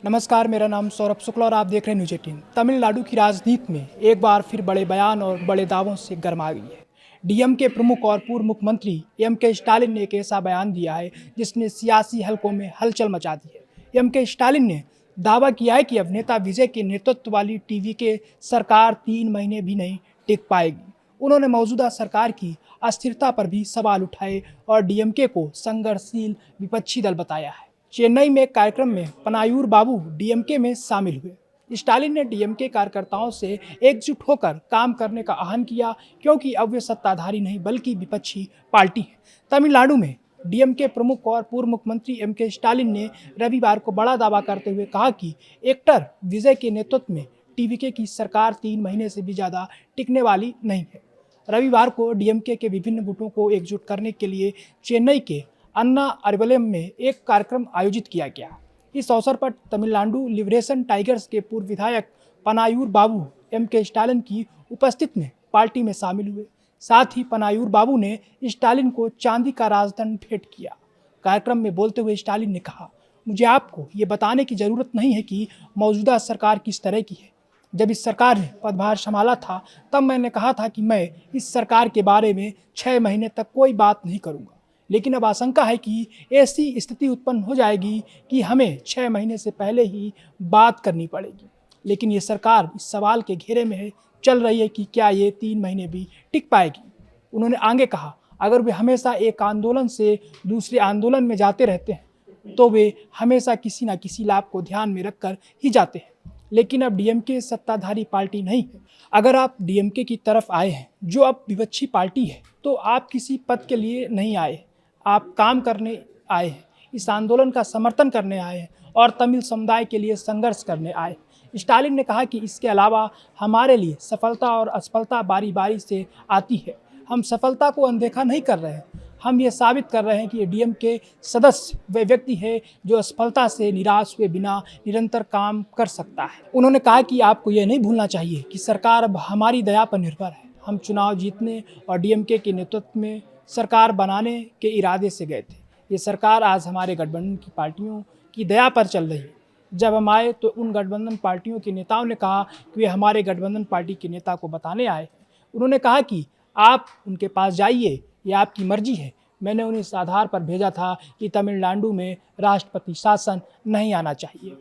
नमस्कार, मेरा नाम सौरभ शुक्ला और आप देख रहे हैं न्यूज 18। तमिलनाडु की राजनीति में एक बार फिर बड़े बयान और बड़े दावों से गरमा गई है। डीएम के प्रमुख और पूर्व मुख्यमंत्री एम.के. स्टालिन ने एक ऐसा बयान दिया है जिसने सियासी हलकों में हलचल मचा दी है। एम.के. स्टालिन ने दावा किया है कि अब नेता विजय के नेतृत्व वाली टीवी के सरकार 3 महीने भी नहीं टिक पाएगी। उन्होंने मौजूदा सरकार की अस्थिरता पर भी सवाल उठाए और डीएमके को संघर्षशील विपक्षी दल बताया है। चेन्नई में एक कार्यक्रम में पनायूर बाबू डीएमके में शामिल हुए। स्टालिन ने डीएमके कार्यकर्ताओं से एकजुट होकर काम करने का आह्वान किया, क्योंकि अब वे सत्ताधारी नहीं बल्कि विपक्षी पार्टी है। तमिलनाडु में डीएमके प्रमुख और पूर्व मुख्यमंत्री एम.के. स्टालिन ने रविवार को बड़ा दावा करते हुए कहा कि एक्टर विजय के नेतृत्व में टीवीके की सरकार 3 महीने से भी ज़्यादा टिकने वाली नहीं है। रविवार को डीएमके के विभिन्न गुटों को एकजुट करने के लिए चेन्नई के अन्ना अरवलम में एक कार्यक्रम आयोजित किया गया। इस अवसर पर तमिलनाडु लिबरेशन टाइगर्स के पूर्व विधायक पनायूर बाबू एम.के. स्टालिन की उपस्थिति में पार्टी में शामिल हुए। साथ ही पनायूर बाबू ने स्टालिन को चांदी का राजदंड भेंट किया। कार्यक्रम में बोलते हुए स्टालिन ने कहा, मुझे आपको ये बताने की ज़रूरत नहीं है कि मौजूदा सरकार किस तरह की है। जब इस सरकार ने पदभार संभाला था तब मैंने कहा था कि मैं इस सरकार के बारे में 6 महीने तक कोई बात नहीं करूँगा, लेकिन अब आशंका है कि ऐसी स्थिति उत्पन्न हो जाएगी कि हमें 6 महीने से पहले ही बात करनी पड़ेगी। लेकिन ये सरकार इस सवाल के घेरे में चल रही है कि क्या ये 3 महीने भी टिक पाएगी। उन्होंने आगे कहा, अगर वे हमेशा एक आंदोलन से दूसरे आंदोलन में जाते रहते हैं तो वे हमेशा किसी न किसी लाभ को ध्यान में रखकर ही जाते हैं। लेकिन अब डीएमके सत्ताधारी पार्टी नहीं है। अगर आप डीएमके की तरफ आए हैं, जो अब विपक्षी पार्टी है, तो आप किसी पद के लिए नहीं आए, आप काम करने आए हैं, इस आंदोलन का समर्थन करने आए हैं और तमिल समुदाय के लिए संघर्ष करने आए। स्टालिन ने कहा कि इसके अलावा हमारे लिए सफलता और असफलता बारी बारी से आती है। हम सफलता को अनदेखा नहीं कर रहे हैं, हम ये साबित कर रहे हैं कि डीएमके सदस्य वे व्यक्ति है जो असफलता से निराश हुए बिना निरंतर काम कर सकता है। उन्होंने कहा कि आपको यह नहीं भूलना चाहिए कि सरकार अब हमारी दया पर निर्भर है। हम चुनाव जीतने और डीएमके के नेतृत्व में सरकार बनाने के इरादे से गए थे। ये सरकार आज हमारे गठबंधन की पार्टियों की दया पर चल रही है। जब हम आए तो उन गठबंधन पार्टियों के नेताओं ने कहा कि वे हमारे गठबंधन पार्टी के नेता को बताने आए हैं। उन्होंने कहा कि आप उनके पास जाइए, ये आपकी मर्जी है। मैंने उन्हें इस आधार पर भेजा था कि तमिलनाडु में राष्ट्रपति शासन नहीं आना चाहिए।